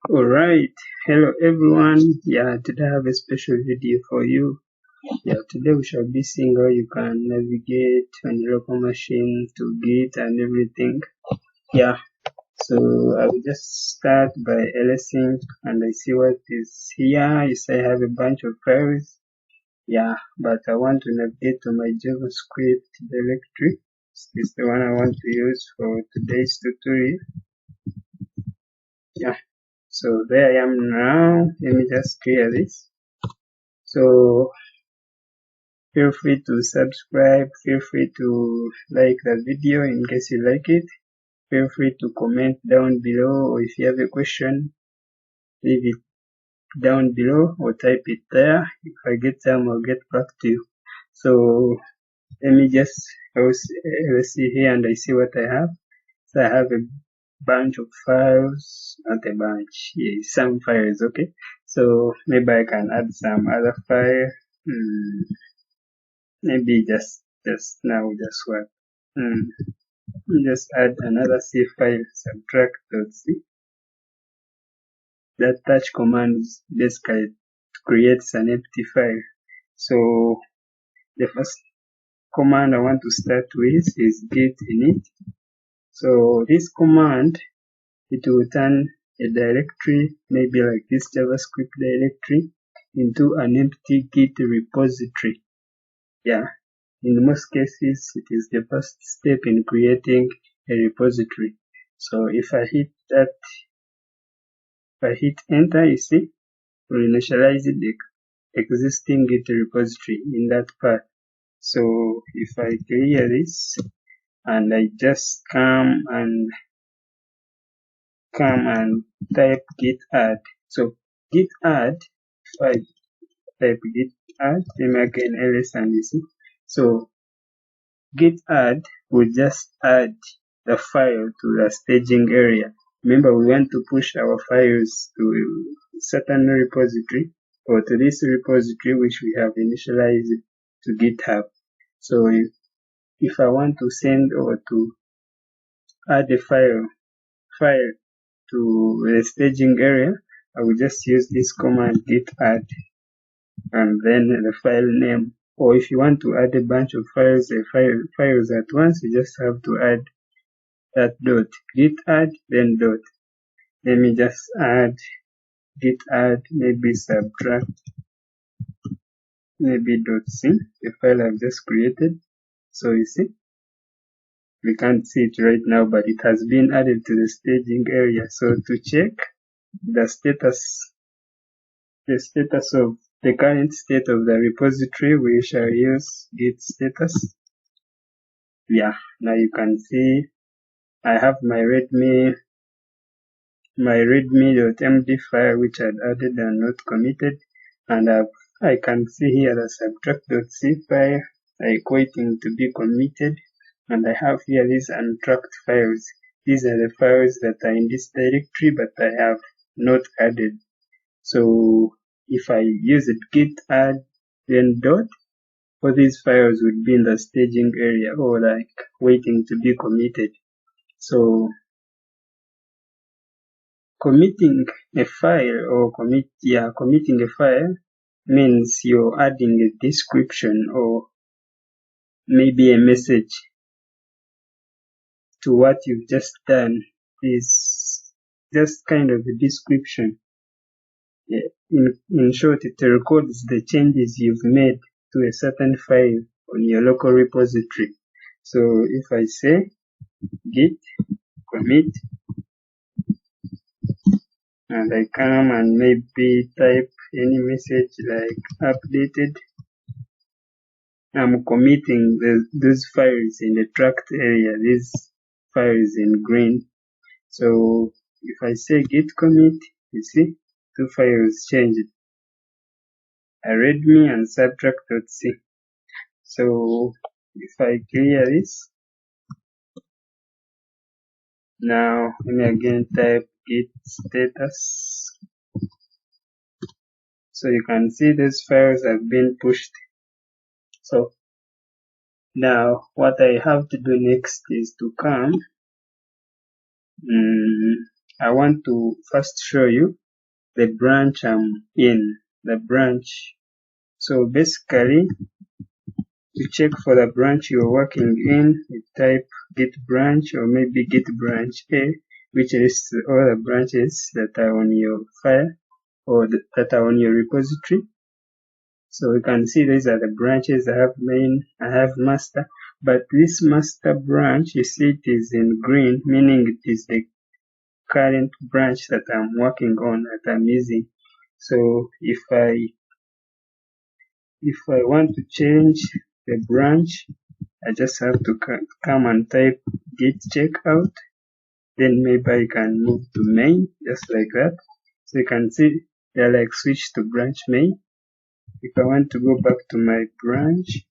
Alright, hello everyone. Today I have a special video for you. Today we shall be seeing how you can navigate on your local machine to Git and everything. So I will just start by lsync and I see what is here. You see I have a bunch of files. But I want to navigate to my JavaScript directory. This is the one I want to use for today's tutorial. So there I am now. Let me just clear this. So feel free to subscribe, feel free to like the video in case you like it. Feel free to comment down below, or if you have a question, leave it down below or type it there. If I get time, I'll get back to you. So let me just let's see here, and I see what I have. So I have a bunch of files, not a bunch, some files, okay. So maybe I can add some other file. Maybe just now, just what? Just add another C file, subtract.c. That touch command basically creates an empty file. So the first command I want to start with is git init. So this command, it will turn a directory, maybe like this JavaScript directory, into an empty Git repository. In most cases, it is the first step in creating a repository. So if I hit enter, you see, we'll initialize the existing Git repository in that path. So if I clear this and I just come and type git add. So git add, if I type git add, let me again ls and you see. So git add will just add the file to the staging area. Remember, we want to push our files to a certain repository, or to this repository which we have initialized to GitHub. So if I want to send or to add a file to the staging area, I will just use this command git add and then the file name. Or if you want to add a bunch of files at once, you just have to add that dot, git add, then dot. Let me just add git add, maybe subtract, maybe .c, the file I've just created. So you see, we can't see it right now, but it has been added to the staging area. So to check the status of the current state of the repository, we shall use git status. Now you can see I have my readme.md file which I had added and not committed, and I can see here the subtract.c file like waiting to be committed, and I have here these untracked files. These are the files that are in this directory but I have not added. So if I use it git add then dot, all these files would be in the staging area or like waiting to be committed. So committing a file or committing a file means you're adding a description or maybe a message to what you've just done. Is just kind of a description. In short, it records the changes you've made to a certain file on your local repository. So if I say git commit and I come and maybe type any message like updated, I'm committing those files in the tracked area, these files in green. So if I say git commit, you see, two files changed, a readme and subtract.c. So if I clear this, now let me again type git status. So you can see these files have been pushed. So now what I have to do next is to come I want to first show you the branch I'm in, the branch. So basically, to check for the branch you're working in, you type git branch or maybe git branch A, which lists all the branches that are on your file or that are on your repository. So you can see these are the branches. I have main, I have master, but this master branch, you see it is in green, meaning it is the current branch that I'm working on, that I'm using. So if I want to change the branch, I just have to come and type git checkout. Then maybe I can move to main, just like that. So you can see they're like switch to branch main. If I want to go back to my branch,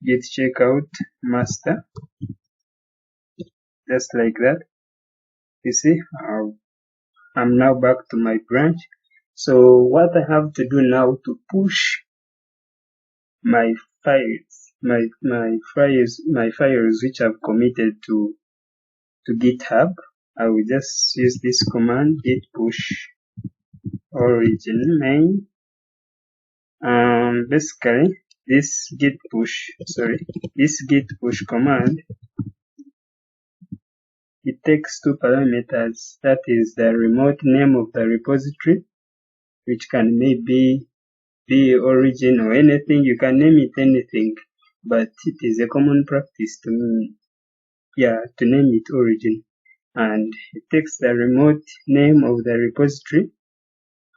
git checkout master, just like that. You see, I'm now back to my branch. So what I have to do now to push my files, my files which I've committed to GitHub, I will just use this command git push origin main. Basically this git push command, it takes two parameters, that is the remote name of the repository, which can maybe be origin or anything. You can name it anything, but it is a common practice to name it origin. And it takes the remote name of the repository.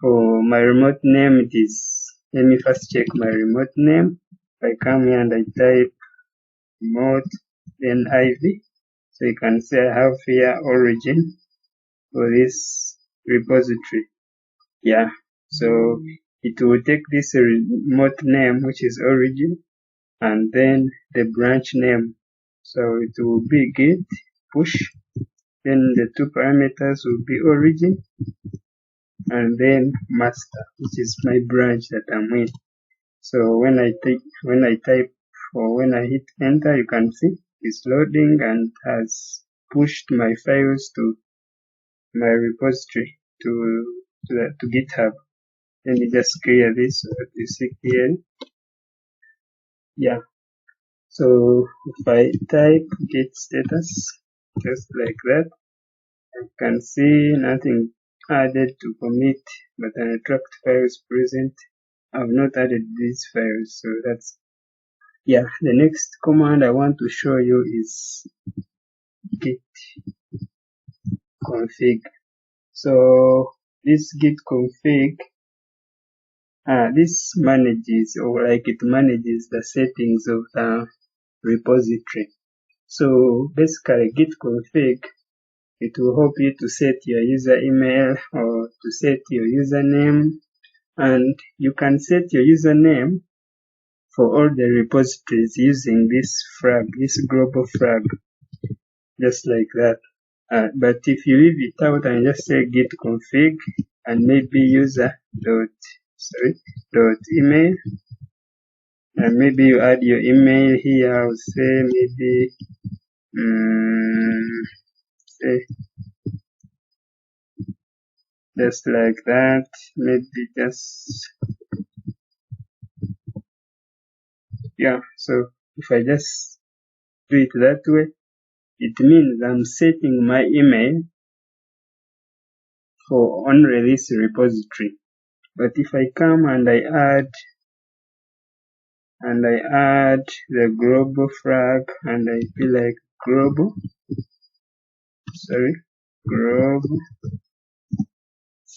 For my remote name, it is, let me first check my remote name. I come here and I type remote, then IV. So you can see I have here origin for this repository. Yeah, so it will take this remote name, which is origin, and then the branch name. So it will be git push, then the two parameters will be origin and then master, which is my branch that I'm in. So when I type or when I hit enter, you can see it's loading and has pushed my files to my repository to GitHub. Let me just clear this so that you see clearly. Yeah. So if I type git status, just like that, you can see nothing added to commit, but an attract files present. I've not added these files, so that's, yeah. The next command I want to show you is git config. So this git config, this manages, or like it manages the settings of the repository. So basically git config, it will help you to set your user email or to set your username, and you can set your username for all the repositories using this flag, this global flag, just like that. But if you leave it out and just say git config and maybe user dot email, and maybe you add your email here, I would say maybe say just like that, maybe just, yeah. So if I just do it that way, it means I'm setting my email for only this repository. But if I come and I add the global flag and I feel like global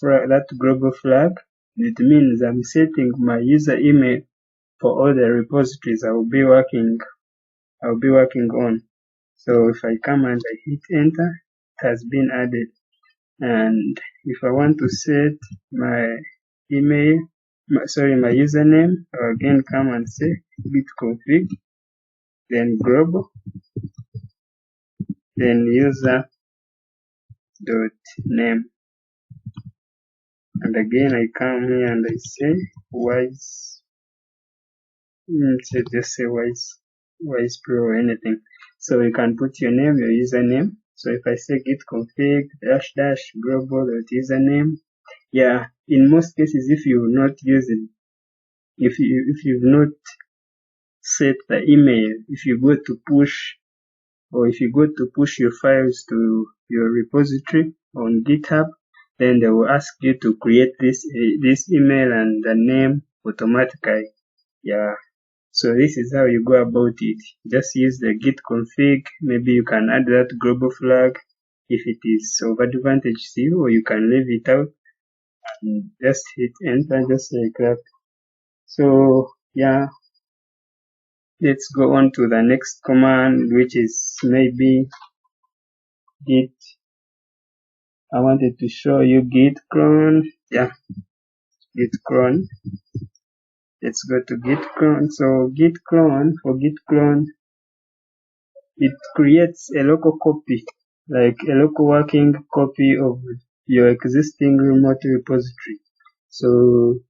flag, that global flag, it means I'm setting my user email for all the repositories I'll be working on. So if I come and I hit enter, it has been added. And if I want to set my email, my username, I'll again come and say git config, then global, then user dot name, and again I come here and I say wise, just say wise pro or anything. So you can put your name, your username, So if I say git config -- global.username, yeah, in most cases, if you've not set the email, if you go to push your files to your repository on GitHub, then they will ask you to create this email and the name automatically. Yeah. So this is how you go about it. Just use the git config. Maybe you can add that global flag if it is of advantage to you, or you can leave it out and just hit enter just like that. So yeah, let's go on to the next command, which is maybe git. I wanted to show you git clone. Yeah, git clone. Let's go to git clone. So git clone, it creates a local copy, like a local working copy of your existing remote repository. So,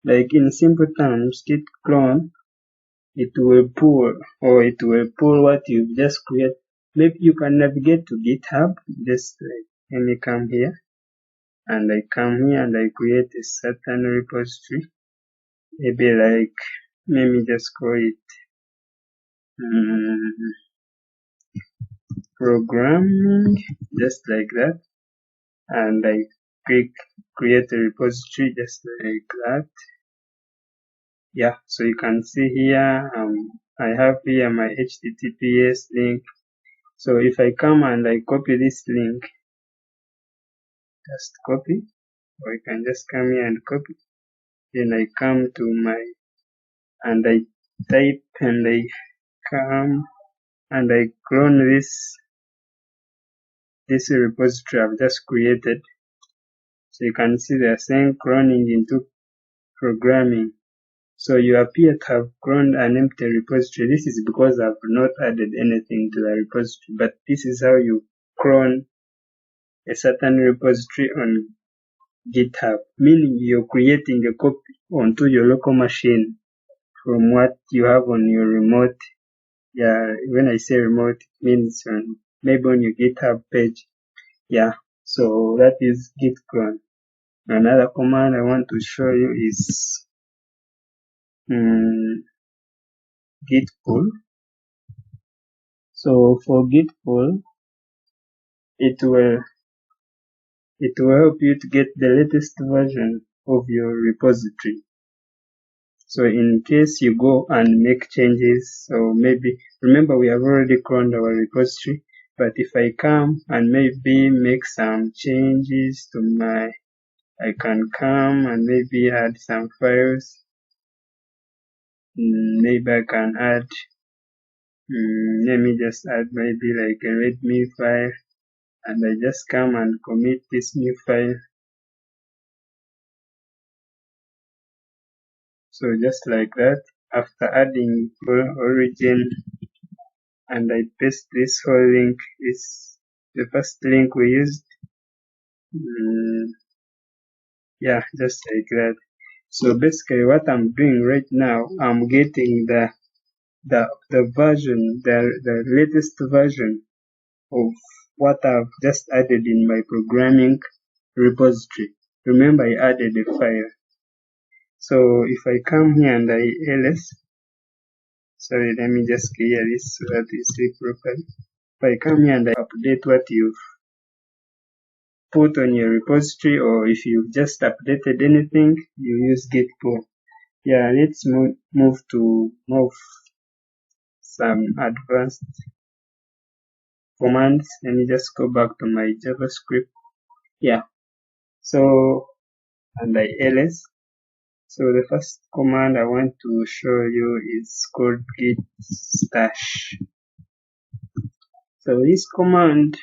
like in simple terms, git clone, it will pull what you've just created. Maybe you can navigate to GitHub. Just like, let me come here, and I come here and I create a certain repository. Maybe like, let me just call it programming, just like that. And I click create a repository just like that. Yeah, so you can see here, I have here my HTTPS link. So if I come and I copy this link, just copy, or I can just come here and copy. Then I come to and I type and I come and I clone this repository I've just created. So you can see they're saying cloning into programming. So you appear to have cloned an empty repository. This is because I've not added anything to the repository, but this is how you clone a certain repository on GitHub, meaning you're creating a copy onto your local machine from what you have on your remote. Yeah, when I say remote, it means maybe on your GitHub page. Yeah, so that is git clone. Another command I want to show you is git pull. So for git pull, it will help you to get the latest version of your repository. So in case you go and make changes, so maybe, remember we have already cloned our repository, but if I come and maybe make some changes to I can come and maybe add some files. Maybe I can add, let me just add maybe like a readme file, and I just come and commit this new file. So just like that, after adding origin, and I paste this whole link, is the first link we used. Yeah, just like that. So basically what I'm doing right now, I'm getting the version, the latest version of what I've just added in my programming repository. Remember, I added a file. So if I come here and I ls, sorry, let me just clear this so that you see properly. If I come here and I update what you've put on your repository, or if you've just updated anything, you use git pull. Yeah, let's move to some advanced commands. Let me just go back to my JavaScript. Yeah, so, and I ls. So the first command I want to show you is called git stash. So this command,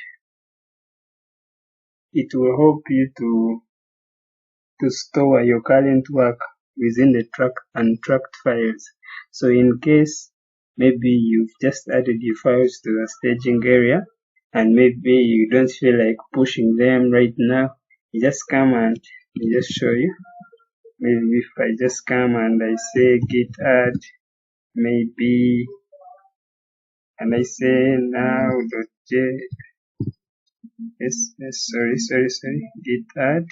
it will help you to store your current work within the untracked files. So in case maybe you've just added your files to the staging area and maybe you don't feel like pushing them right now, you just come and you just show you. Maybe if I just come and I say git add maybe, and I say now git add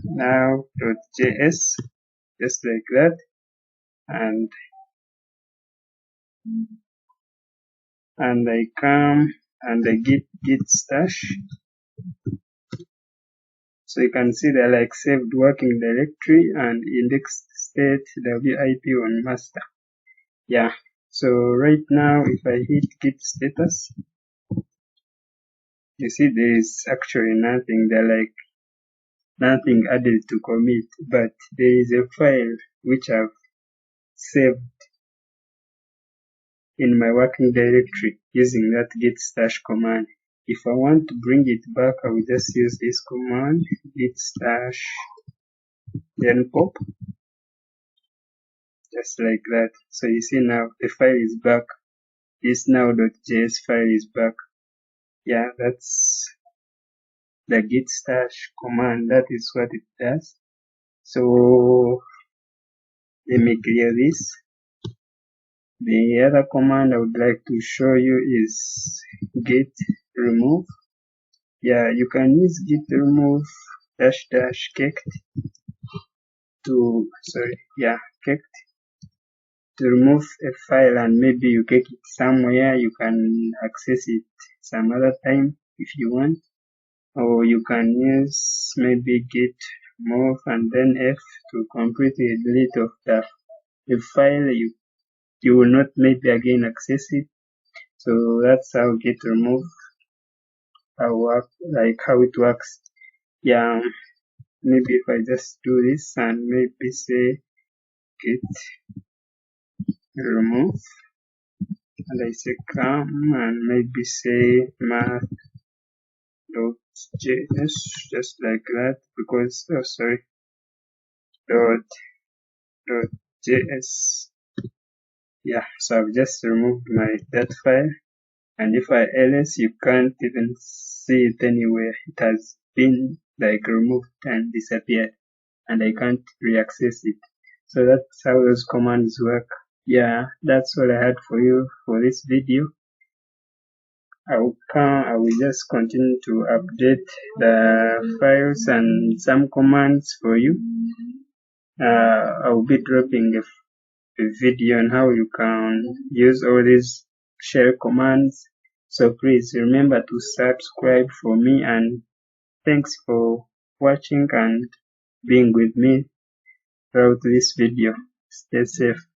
now.js, just like that, and I come and I git stash. So you can see they're like saved working directory and indexed state WIP on master. Yeah. So right now, if I hit git status, you see there is actually nothing. They're like nothing added to commit, but there is a file which I've saved in my working directory using that git stash command. If I want to bring it back, I will just use this command, git stash, then pop, just like that. So you see now the file is back. This now.js file is back. Yeah, that's the git stash command. That is what it does. So let me clear this. The other command I would like to show you is git remove. Yeah, you can use git remove -- kect to remove a file, and maybe you get it somewhere. You can access it some other time if you want, or you can use maybe git move and then F to completely delete of the file. You will not maybe again access it. So that's how git remove how it works. Yeah, maybe if I just do this and maybe say git remove, and I say come and maybe say math.js, just like that, because .js. Yeah, so I've just removed that file, and if I ls, you can't even see it anywhere. It has been like removed and disappeared, and I can't reaccess it. So that's how those commands work. Yeah, that's all I had for you for this video. I will just continue to update the files and some commands for you. I will be dropping a video on how you can use all these shell commands. So please remember to subscribe for me, and thanks for watching and being with me throughout this video. Stay safe.